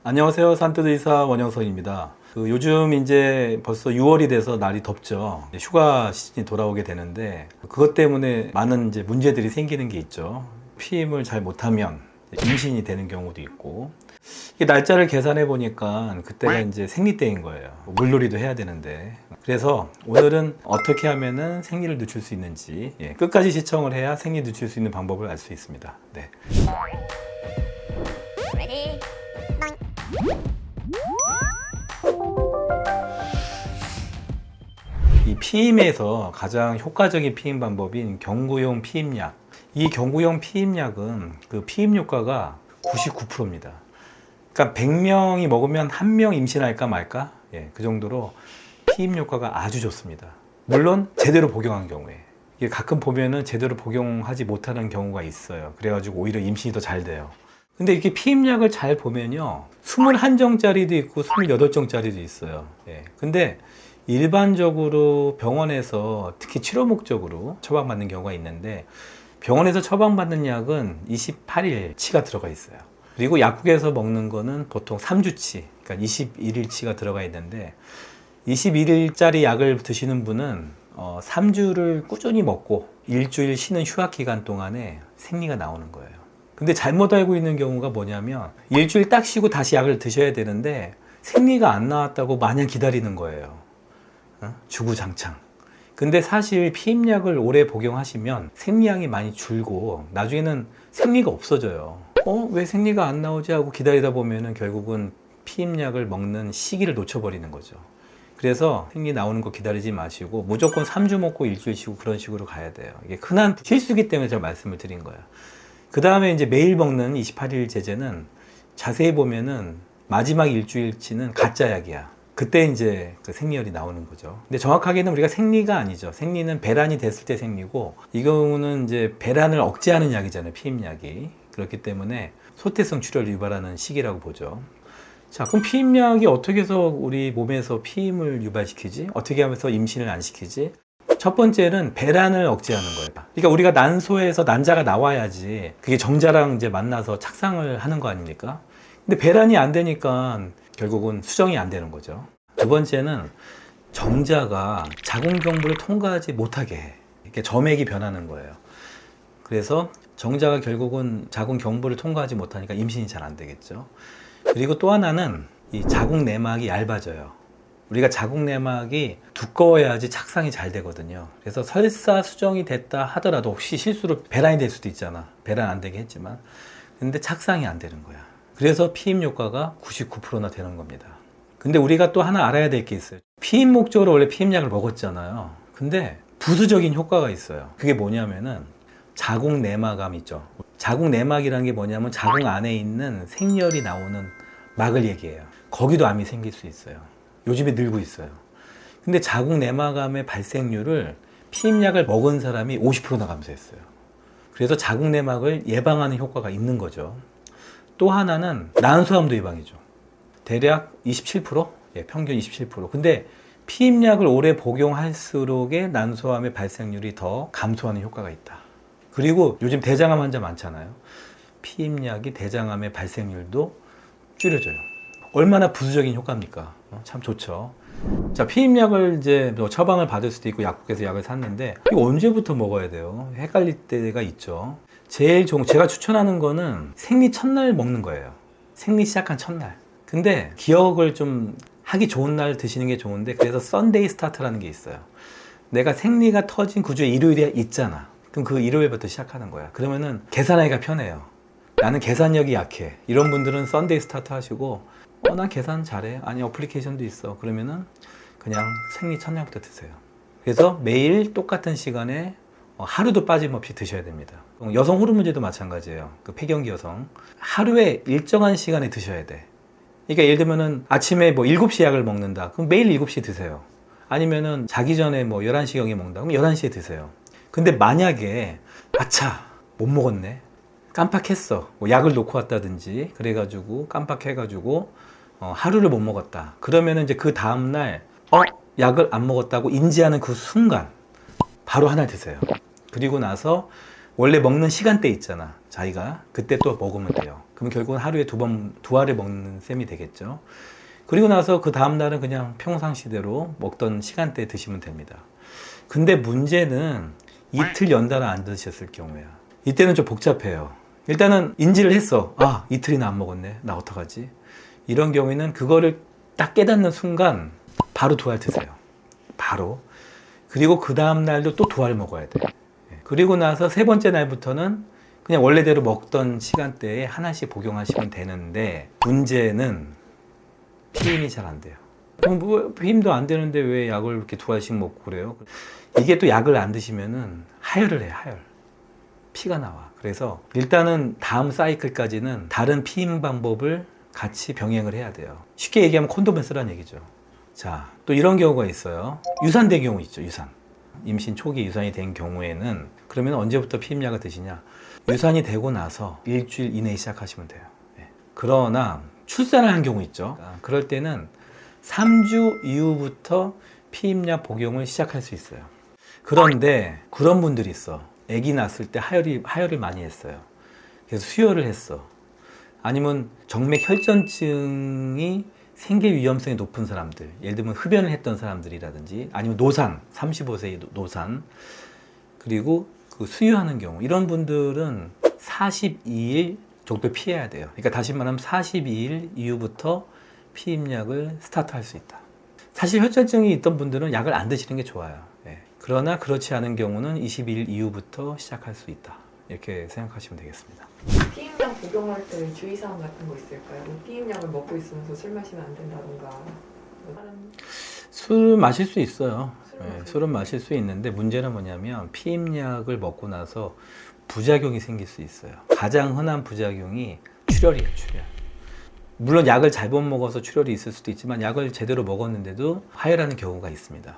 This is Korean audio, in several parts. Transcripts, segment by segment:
안녕하세요. 산뜻의사 원영석입니다. 요즘 이제 벌써 6월이 돼서 날이 덥죠. 휴가 시즌이 돌아오게 되는데 그것 때문에 많은 이제 문제들이 생기는 게 있죠. 피임을 잘 못하면 임신이 되는 경우도 있고, 이게 날짜를 계산해 보니까 그때가 이제 생리 때인 거예요. 물놀이도 해야 되는데. 그래서 오늘은 어떻게 하면은 생리를 늦출 수 있는지, 끝까지 시청을 해야 생리 늦출 수 있는 방법을 알 수 있습니다. 네. 이 피임에서 가장 효과적인 피임 방법인 경구용 피임약. 이 경구용 피임약은 그 피임 효과가 99%입니다. 그러니까 100명이 먹으면 1명 임신할까 말까? 그 정도로 피임 효과가 아주 좋습니다. 물론 제대로 복용한 경우에. 이게 가끔 보면은 제대로 복용하지 못하는 경우가 있어요. 그래가지고 오히려 임신이 더 잘 돼요. 근데 이렇게 피임약을 잘 보면요, 21정짜리도 있고 28정짜리도 있어요. 근데 일반적으로 병원에서 특히 치료 목적으로 처방받는 경우가 있는데, 병원에서 처방받는 약은 28일치가 들어가 있어요. 그리고 약국에서 먹는 거는 보통 3주치, 그러니까 21일치가 들어가 있는데, 21일짜리 약을 드시는 분은 3주를 꾸준히 먹고 일주일 쉬는 휴학 기간 동안에 생리가 나오는 거예요. 근데 잘못 알고 있는 경우가 뭐냐면, 일주일 딱 쉬고 다시 약을 드셔야 되는데 생리가 안 나왔다고 마냥 기다리는 거예요. 주구장창. 근데 사실 피임약을 오래 복용하시면 생리량이 많이 줄고 나중에는 생리가 없어져요. 왜 생리가 안 나오지 하고 기다리다 보면은 결국은 피임약을 먹는 시기를 놓쳐버리는 거죠. 그래서 생리 나오는 거 기다리지 마시고 무조건 3주 먹고 일주일 쉬고 그런 식으로 가야 돼요. 이게 흔한 실수기 때문에 제가 말씀을 드린 거예요. 그 다음에 이제 매일 먹는 28일 제제는 자세히 보면은 마지막 일주일치는 가짜 약이야. 그때 이제 그 생리열이 나오는 거죠. 근데 정확하게는 우리가 생리가 아니죠. 생리는 배란이 됐을 때 생리고, 이 경우는 이제 배란을 억제하는 약이잖아요, 피임약이. 그렇기 때문에 소태성 출혈을 유발하는 시기라고 보죠. 자, 그럼 피임약이 어떻게 해서 우리 몸에서 피임을 유발시키지? 어떻게 하면서 임신을 안 시키지? 첫 번째는 배란을 억제하는 거예요. 그러니까 우리가 난소에서 난자가 나와야지 그게 정자랑 이제 만나서 착상을 하는 거 아닙니까? 근데 배란이 안 되니까 결국은 수정이 안 되는 거죠. 두 번째는 정자가 자궁 경부를 통과하지 못하게 해. 이렇게 점액이 변하는 거예요. 그래서 정자가 결국은 자궁 경부를 통과하지 못하니까 임신이 잘 안 되겠죠. 그리고 또 하나는 이 자궁 내막이 얇아져요. 우리가 자궁 내막이 두꺼워야지 착상이 잘 되거든요. 그래서 설사 수정이 됐다 하더라도 혹시 실수로 배란이 될 수도 있잖아. 배란 안 되게 했지만. 근데 착상이 안 되는 거야. 그래서 피임 효과가 99%나 되는 겁니다. 근데 우리가 또 하나 알아야 될 게 있어요. 피임 목적으로 원래 피임약을 먹었잖아요. 근데 부수적인 효과가 있어요. 그게 뭐냐면은 자궁 내막암 있죠. 자궁 내막이라는 게 뭐냐면 자궁 안에 있는 생열이 나오는 막을 얘기해요. 거기도 암이 생길 수 있어요. 요즘에 늘고 있어요. 근데 자궁 내막암의 발생률을 피임약을 먹은 사람이 50%나 감소했어요. 그래서 자궁 내막을 예방하는 효과가 있는 거죠. 또 하나는 난소암도 예방이죠. 대략 27%? 평균 27%. 근데 피임약을 오래 복용할수록의 난소암의 발생률이 더 감소하는 효과가 있다. 그리고 요즘 대장암 환자 많잖아요. 피임약이 대장암의 발생률도 줄여줘요. 얼마나 부수적인 효과입니까? 참 좋죠. 자, 피임약을 이제 처방을 받을 수도 있고 약국에서 약을 샀는데 이거 언제부터 먹어야 돼요? 헷갈릴 때가 있죠. 제가 추천하는 거는 생리 첫날 먹는 거예요. 생리 시작한 첫날. 근데 기억을 좀 하기 좋은 날 드시는 게 좋은데, 그래서 썬데이 스타트라는 게 있어요. 내가 생리가 터진 그 주에 일요일이 있잖아. 그럼 그 일요일부터 시작하는 거야. 그러면은 계산하기가 편해요. 나는 계산력이 약해. 이런 분들은 썬데이 스타트 하시고, 난 계산 잘해. 아니, 어플리케이션도 있어. 그러면은 그냥 생리 첫날부터 드세요. 그래서 매일 똑같은 시간에 하루도 빠짐없이 드셔야 됩니다. 여성 호르몬제도 마찬가지예요. 그 폐경기 여성. 하루에 일정한 시간에 드셔야 돼. 그러니까 예를 들면은 아침에 7시에 약을 먹는다. 그럼 매일 7시에 드세요. 아니면은 자기 전에 11시경에 먹는다. 그럼 11시에 드세요. 근데 만약에, 아차, 못 먹었네. 깜빡했어. 약을 놓고 왔다든지, 그래가지고 깜빡해가지고, 하루를 못 먹었다. 그러면은 이제 그 다음날, 약을 안 먹었다고 인지하는 그 순간, 바로 하나 드세요. 그리고 나서 원래 먹는 시간대 있잖아. 자기가 그때 또 먹으면 돼요. 그럼 결국은 하루에 두 알을 먹는 셈이 되겠죠. 그리고 나서 그 다음날은 그냥 평상시대로 먹던 시간대에 드시면 됩니다. 근데 문제는 이틀 연달아 안 드셨을 경우야. 이때는 좀 복잡해요. 일단은 인지를 했어. 아, 이틀이나 안 먹었네. 나 어떡하지? 이런 경우에는 그거를 딱 깨닫는 순간 바로 두 알 드세요. 바로. 그리고 그 다음날도 또 두 알 먹어야 돼. 그리고 나서 세 번째 날부터는 그냥 원래대로 먹던 시간대에 하나씩 복용하시면 되는데 문제는 피임이 잘 안 돼요. 그럼 뭐 피임도 안 되는데 왜 약을 이렇게 두 알씩 먹고 그래요? 이게 또 약을 안 드시면은 하혈을 해요, 하혈. 피가 나와. 그래서 일단은 다음 사이클까지는 다른 피임 방법을 같이 병행을 해야 돼요. 쉽게 얘기하면 콘돔을 쓰라는 얘기죠. 자, 또 이런 경우가 있어요. 유산된 경우 있죠, 유산. 임신 초기 유산이 된 경우에는 그러면 언제부터 피임약을 드시냐? 유산이 되고 나서 일주일 이내에 시작하시면 돼요. 네. 그러나 출산을 한 경우 있죠. 그럴 때는 3주 이후부터 피임약 복용을 시작할 수 있어요. 그런데 그런 분들이 있어. 아기 낳았을 때 하혈을 많이 했어요. 그래서 수혈을 했어. 아니면 정맥 혈전증이 생길 위험성이 높은 사람들, 예를 들면 흡연을 했던 사람들이라든지 아니면 노산, 35세의 노산, 그리고 그 수유하는 경우, 이런 분들은 42일 정도 피해야 돼요. 그러니까 다시 말하면 42일 이후부터 피임약을 스타트할 수 있다. 사실 혈전증이 있던 분들은 약을 안 드시는 게 좋아요. 예. 그러나 그렇지 않은 경우는 22일 이후부터 시작할 수 있다. 이렇게 생각하시면 되겠습니다. 피임약 복용할 때 주의사항 같은 거 있을까요? 뭐 피임약을 먹고 있으면서 술 마시면 안 된다던가 다른... 술 마실 수 있어요. 술은 마실 수 있는데 문제는 뭐냐면 피임약을 먹고 나서 부작용이 생길 수 있어요. 가장 흔한 부작용이 출혈이에요, 출혈. 물론 약을 잘못 먹어서 출혈이 있을 수도 있지만 약을 제대로 먹었는데도 하혈하는 경우가 있습니다.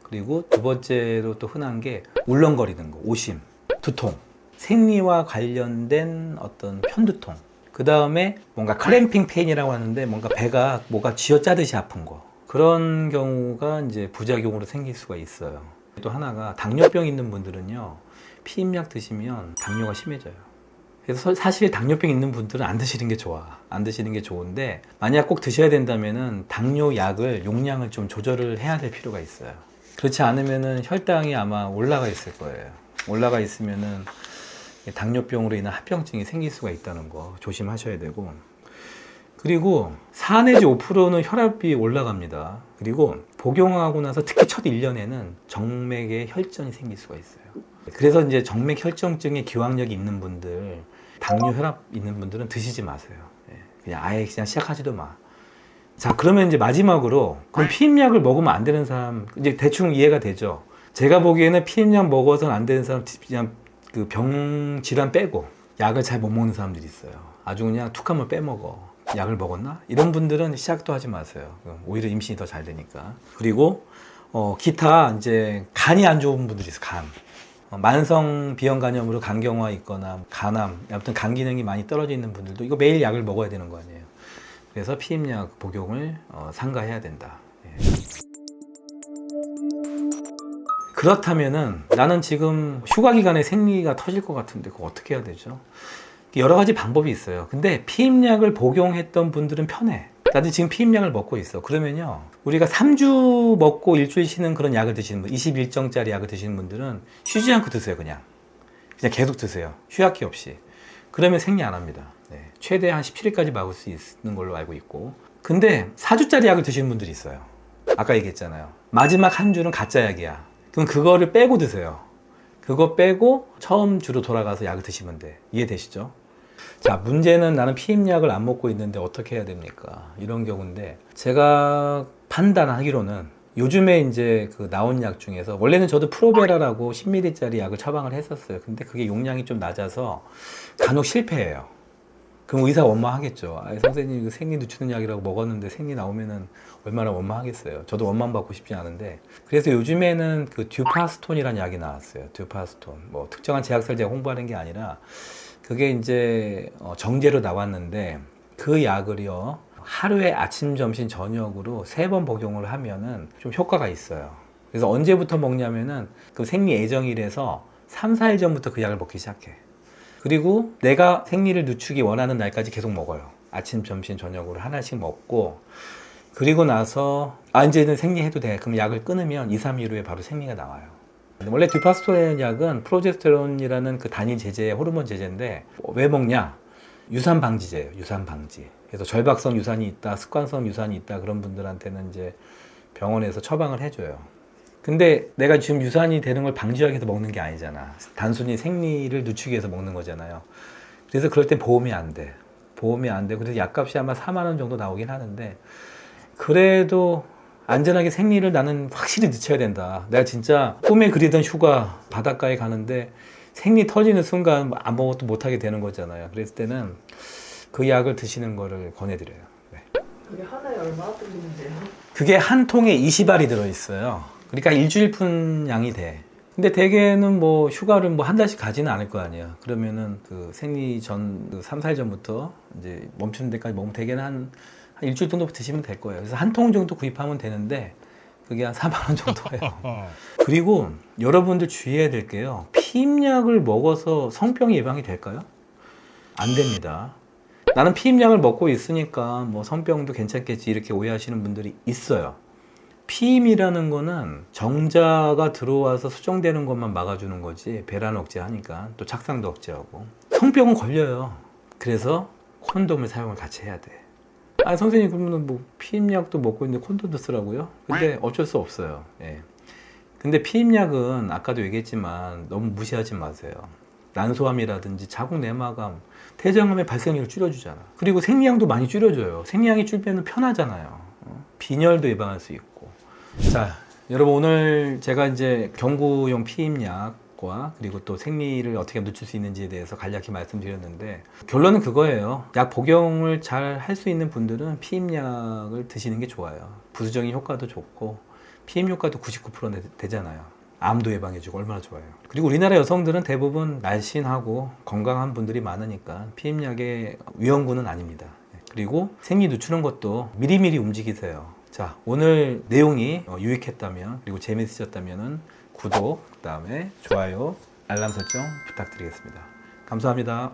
그리고 두 번째로 또 흔한 게 울렁거리는 거, 오심, 두통, 생리와 관련된 어떤 편두통, 그 다음에 뭔가 크램핑 페인이라고 하는데 뭔가 배가 뭐가 쥐어짜듯이 아픈 거, 그런 경우가 이제 부작용으로 생길 수가 있어요. 또 하나가 당뇨병 있는 분들은요, 피임약 드시면 당뇨가 심해져요. 그래서 사실 당뇨병 있는 분들은 안 드시는 게 좋아. 안 드시는 게 좋은데 만약 꼭 드셔야 된다면은 당뇨 약을 용량을 좀 조절을 해야 될 필요가 있어요. 그렇지 않으면은 혈당이 아마 올라가 있을 거예요. 올라가 있으면은 당뇨병으로 인한 합병증이 생길 수가 있다는 거 조심하셔야 되고, 그리고 4 내지 5%는 혈압이 올라갑니다. 그리고 복용하고 나서 특히 첫 1년에는 정맥에 혈전이 생길 수가 있어요. 그래서 이제 정맥 혈전증의 기왕력이 있는 분들, 당뇨 혈압 있는 분들은 드시지 마세요. 그냥 아예 그냥 시작하지도 마. 자, 그러면 이제 마지막으로 그럼 피임약을 먹으면 안 되는 사람, 이제 대충 이해가 되죠. 제가 보기에는 피임약 먹어서는 안 되는 사람, 그냥 그 병 질환 빼고 약을 잘 못 먹는 사람들이 있어요. 아주 그냥 툭 하면 빼먹어. 약을 먹었나? 이런 분들은 시작도 하지 마세요. 오히려 임신이 더 잘 되니까. 그리고 기타 이제 간이 안 좋은 분들이 있어요. 간. 만성 비형간염으로 간경화 있거나 간암, 아무튼 간 기능이 많이 떨어져 있는 분들도 이거 매일 약을 먹어야 되는 거 아니에요. 그래서 피임약 복용을 삼가해야 된다. 예. 그렇다면은 나는 지금 휴가 기간에 생리가 터질 것 같은데 그거 어떻게 해야 되죠? 여러 가지 방법이 있어요. 근데 피임약을 복용했던 분들은 편해. 나도 지금 피임약을 먹고 있어. 그러면요, 우리가 3주 먹고 일주일 쉬는 그런 약을 드시는 분, 21정짜리 약을 드시는 분들은 쉬지 않고 드세요. 그냥 계속 드세요. 휴약기 없이. 그러면 생리 안 합니다. 네. 최대 한 17일까지 막을 수 있는 걸로 알고 있고, 근데 4주짜리 약을 드시는 분들이 있어요. 아까 얘기했잖아요. 마지막 한 주는 가짜 약이야. 그럼 그거를 빼고 드세요. 그거 빼고 처음 주로 돌아가서 약을 드시면 돼. 이해되시죠? 자, 문제는 나는 피임약을 안 먹고 있는데 어떻게 해야 됩니까? 이런 경우인데, 제가 판단하기로는 요즘에 이제 그 나온 약 중에서, 원래는 저도 프로베라라고 10ml짜리 약을 처방을 했었어요. 근데 그게 용량이 좀 낮아서 간혹 실패해요. 그럼 의사가 원망하겠죠. 아, 선생님, 생리 늦추는 약이라고 먹었는데 생리 나오면은 얼마나 원망하겠어요. 저도 원망 받고 싶지 않은데. 그래서 요즘에는 그 듀파스톤이라는 약이 나왔어요. 듀파스톤. 뭐 특정한 제약사를 제가 홍보하는 게 아니라, 그게 이제 정제로 나왔는데, 그 약을요, 하루에 아침, 점심, 저녁으로 3번 복용을 하면은 좀 효과가 있어요. 그래서 언제부터 먹냐면은 그 생리 예정일에서 3, 4일 전부터 그 약을 먹기 시작해. 그리고 내가 생리를 늦추기 원하는 날까지 계속 먹어요. 아침, 점심, 저녁으로 하나씩 먹고, 그리고 나서 이제는 생리해도 돼. 그럼 약을 끊으면 2, 3일 후에 바로 생리가 나와요. 원래 듀파스토렌 약은 프로제스테론이라는 그 단일 제제, 호르몬 제제인데 왜 먹냐? 유산 방지제예요. 유산 방지. 그래서 절박성 유산이 있다, 습관성 유산이 있다 그런 분들한테는 이제 병원에서 처방을 해줘요. 근데 내가 지금 유산이 되는 걸 방지하기 위해서 먹는 게 아니잖아. 단순히 생리를 늦추기 위해서 먹는 거잖아요. 그래서 그럴 땐 보험이 안 돼. 보험이 안 돼. 그래서 약값이 아마 4만 원 정도 나오긴 하는데 그래도 안전하게 생리를 나는 확실히 늦춰야 된다. 내가 진짜 꿈에 그리던 휴가 바닷가에 가는데 생리 터지는 순간 아무것도 못하게 되는 거잖아요. 그랬을 때는 그 약을 드시는 거를 권해드려요. 네. 그게 하나에 얼마나 들리는데요? 그게 한 통에 20알이 들어있어요. 그러니까 일주일 푼 양이 돼. 근데 대개는 뭐 휴가를 뭐 한 달씩 가지는 않을 거 아니야. 그러면은 그 생리 전, 3, 4일 전부터 이제 멈추는 데까지 먹으면 대개는 한 일주일 정도 드시면 될 거예요. 그래서 한 통 정도 구입하면 되는데 그게 한 4만 원 정도예요. 그리고 여러분들 주의해야 될 게요. 피임약을 먹어서 성병 예방이 될까요? 안 됩니다. 나는 피임약을 먹고 있으니까 뭐 성병도 괜찮겠지 이렇게 오해하시는 분들이 있어요. 피임이라는 거는 정자가 들어와서 수정되는 것만 막아주는 거지 배란 억제하니까 또 착상도 억제하고 성병은 걸려요. 그래서 콘돔을 사용을 같이 해야 돼. 선생님 그러면 뭐 피임약도 먹고 있는데 콘돔도 쓰라고요? 근데 어쩔 수 없어요. 예. 근데 피임약은 아까도 얘기했지만 너무 무시하지 마세요. 난소암이라든지 자궁 내막암, 태정암의 발생률을 줄여주잖아. 그리고 생리량도 많이 줄여줘요. 생리량이 줄면 편하잖아요. 빈혈도 예방할 수 있고. 자, 여러분 오늘 제가 이제 경구용 피임약과 그리고 또 생리를 어떻게 늦출 수 있는지에 대해서 간략히 말씀드렸는데 결론은 그거예요. 약 복용을 잘 할 수 있는 분들은 피임약을 드시는 게 좋아요. 부수적인 효과도 좋고 피임 효과도 99% 되잖아요. 암도 예방해주고 얼마나 좋아요. 그리고 우리나라 여성들은 대부분 날씬하고 건강한 분들이 많으니까 피임약의 위험군은 아닙니다. 그리고 생리 늦추는 것도 미리미리 움직이세요. 자, 오늘 내용이 유익했다면 그리고 재미있으셨다면 구독, 그 다음에 좋아요, 알람 설정 부탁드리겠습니다. 감사합니다.